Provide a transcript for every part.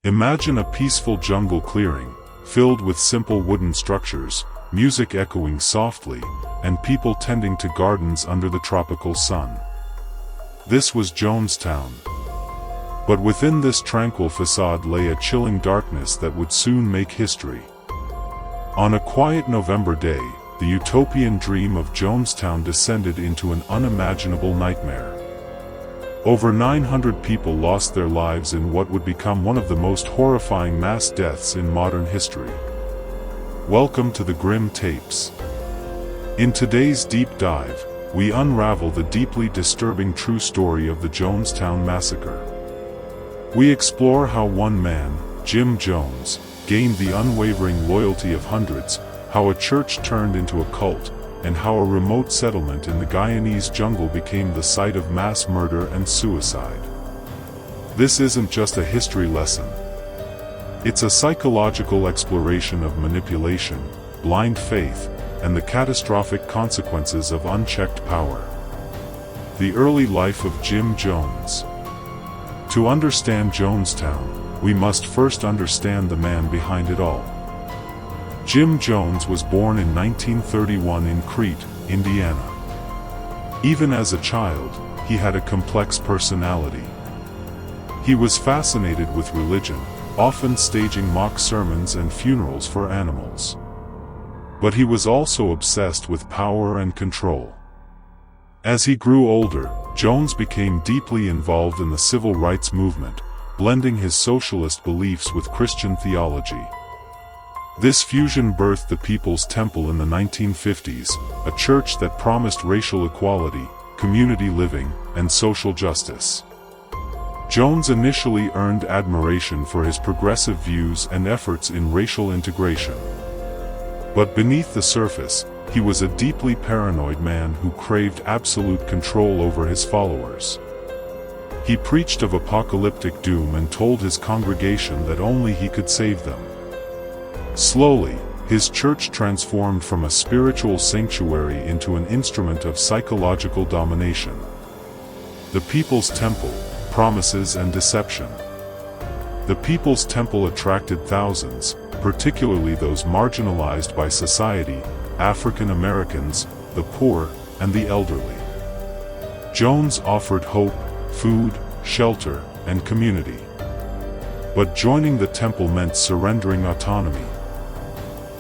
Imagine a peaceful jungle clearing, filled with simple wooden structures, music echoing softly, and people tending to gardens under the tropical sun. This was Jonestown. But within this tranquil facade lay a chilling darkness that would soon make history. On a quiet November day, the utopian dream of Jonestown descended into an unimaginable nightmare. Over 900 people lost their lives in what would become one of the most horrifying mass deaths in modern history. Welcome to the Grim Tapes. In today's deep dive, we unravel the deeply disturbing true story of the Jonestown Massacre. We explore how one man, Jim Jones, gained the unwavering loyalty of hundreds, how a church turned into a cult, and how a remote settlement in the Guyanese jungle became the site of mass murder and suicide. This isn't just a history lesson. It's a psychological exploration of manipulation, blind faith, and the catastrophic consequences of unchecked power. The early life of Jim Jones. To understand Jonestown, we must first understand the man behind it all. Jim Jones was born in 1931 in Crete, Indiana. Even as a child, he had a complex personality. He was fascinated with religion, often staging mock sermons and funerals for animals. But he was also obsessed with power and control. As he grew older, Jones became deeply involved in the civil rights movement, blending his socialist beliefs with Christian theology. This fusion birthed the People's Temple in the 1950s, a church that promised racial equality, community living, and social justice. Jones initially earned admiration for his progressive views and efforts in racial integration. But beneath the surface, he was a deeply paranoid man who craved absolute control over his followers. He preached of apocalyptic doom and told his congregation that only he could save them. Slowly, his church transformed from a spiritual sanctuary into an instrument of psychological domination. The People's Temple, promises and deception. The People's Temple attracted thousands, particularly those marginalized by society, African Americans, the poor, and the elderly. Jones offered hope, food, shelter, and community. But joining the temple meant surrendering autonomy.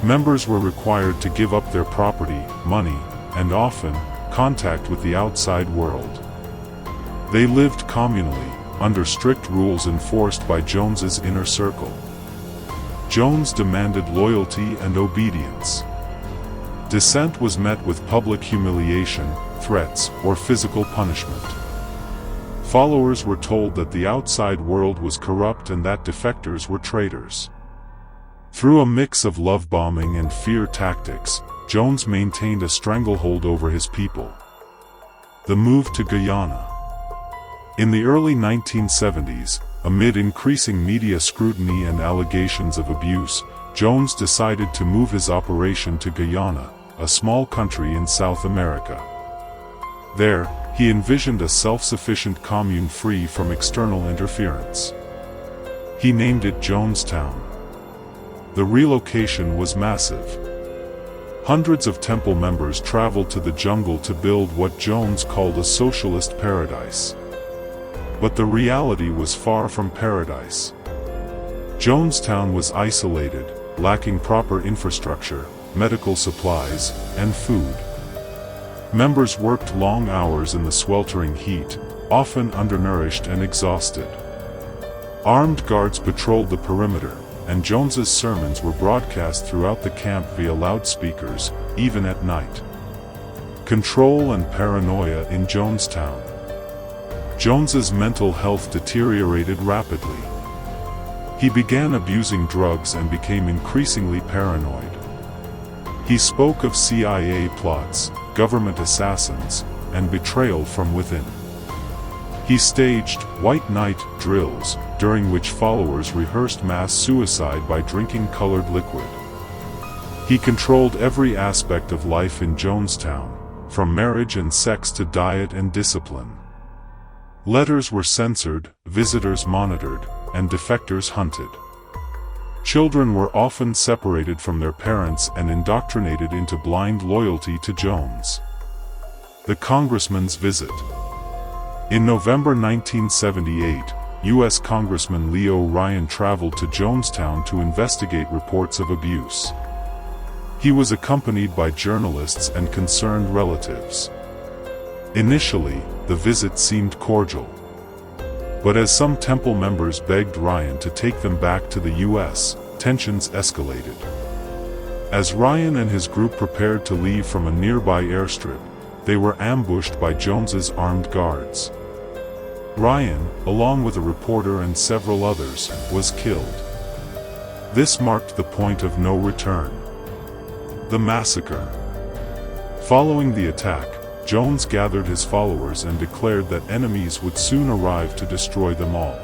Members were required to give up their property, money, and often, contact with the outside world. They lived communally, under strict rules enforced by Jones's inner circle. Jones demanded loyalty and obedience. Dissent was met with public humiliation, threats, or physical punishment. Followers were told that the outside world was corrupt and that defectors were traitors. Through a mix of love-bombing and fear tactics, Jones maintained a stranglehold over his people. The move to Guyana. In the early 1970s, amid increasing media scrutiny and allegations of abuse, Jones decided to move his operation to Guyana, a small country in South America. There, he envisioned a self-sufficient commune free from external interference. He named it Jonestown. The relocation was massive. Hundreds of temple members traveled to the jungle to build what Jones called a socialist paradise. But the reality was far from paradise. Jonestown was isolated, lacking proper infrastructure, medical supplies, and food. Members worked long hours in the sweltering heat, often undernourished and exhausted. Armed guards patrolled the perimeter, and Jones's sermons were broadcast throughout the camp via loudspeakers, even at night. Control and paranoia in Jonestown. Jones's mental health deteriorated rapidly. He began abusing drugs and became increasingly paranoid. He spoke of CIA plots, government assassins, and betrayal from within. He staged White Night drills, during which followers rehearsed mass suicide by drinking colored liquid. He controlled every aspect of life in Jonestown, from marriage and sex to diet and discipline. Letters were censored, visitors monitored, and defectors hunted. Children were often separated from their parents and indoctrinated into blind loyalty to Jones. The Congressman's visit. In November 1978, U.S. Congressman Leo Ryan traveled to Jonestown to investigate reports of abuse. He was accompanied by journalists and concerned relatives. Initially, the visit seemed cordial. But as some temple members begged Ryan to take them back to the U.S., tensions escalated. As Ryan and his group prepared to leave from a nearby airstrip, they were ambushed by Jones's armed guards. Ryan, along with a reporter and several others, was killed. This marked the point of no return. The massacre. Following the attack, Jones gathered his followers and declared that enemies would soon arrive to destroy them all.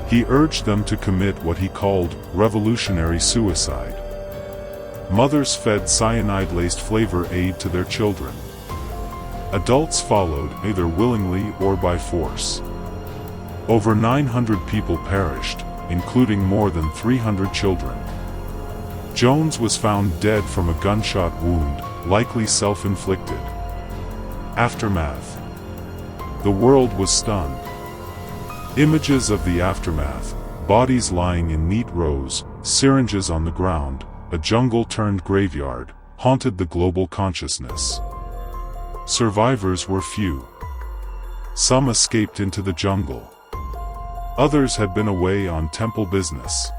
He urged them to commit what he called revolutionary suicide. Mothers fed cyanide-laced flavor aid to their children. Adults followed, either willingly or by force. Over 900 people perished, including more than 300 children. Jones was found dead from a gunshot wound, likely self-inflicted. Aftermath. The world was stunned. Images of the aftermath, bodies lying in neat rows, syringes on the ground, a jungle-turned graveyard, haunted the global consciousness. Survivors were few. Some escaped into the jungle. Others had been away on temple business.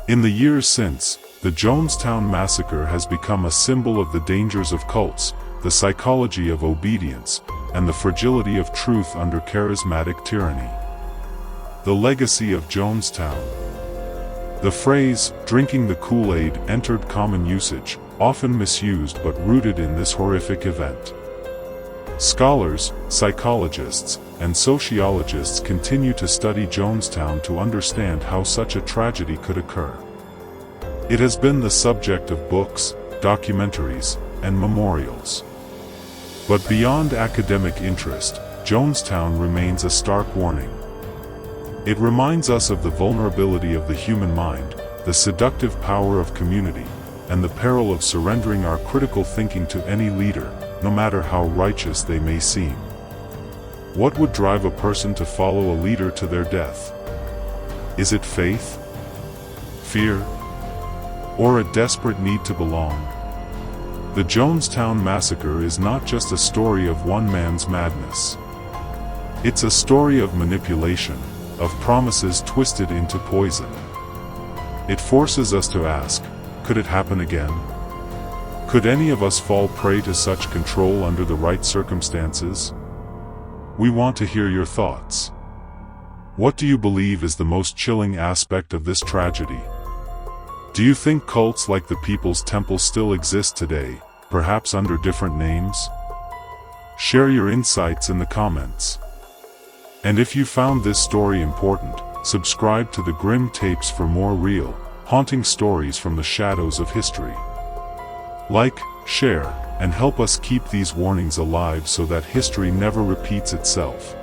In the years since, the Jonestown Massacre has become a symbol of the dangers of cults, the psychology of obedience, and the fragility of truth under charismatic tyranny. The legacy of Jonestown. The phrase, "drinking the Kool-Aid," entered common usage, often misused but rooted in this horrific event. Scholars, psychologists, and sociologists continue to study Jonestown to understand how such a tragedy could occur. It has been the subject of books, documentaries, and memorials. But beyond academic interest, Jonestown remains a stark warning. It reminds us of the vulnerability of the human mind, the seductive power of community, and the peril of surrendering our critical thinking to any leader, no matter how righteous they may seem. What would drive a person to follow a leader to their death? Is it faith? Fear? Or a desperate need to belong? The Jonestown Massacre is not just a story of one man's madness. It's a story of manipulation, of promises twisted into poison. It forces us to ask, could it happen again? Could any of us fall prey to such control under the right circumstances? We want to hear your thoughts. What do you believe is the most chilling aspect of this tragedy? Do you think cults like the People's Temple still exist today, perhaps under different names? Share your insights in the comments. And if you found this story important, subscribe to the Grim Tapes for more real, haunting stories from the shadows of history. Like, share, and help us keep these warnings alive so that history never repeats itself.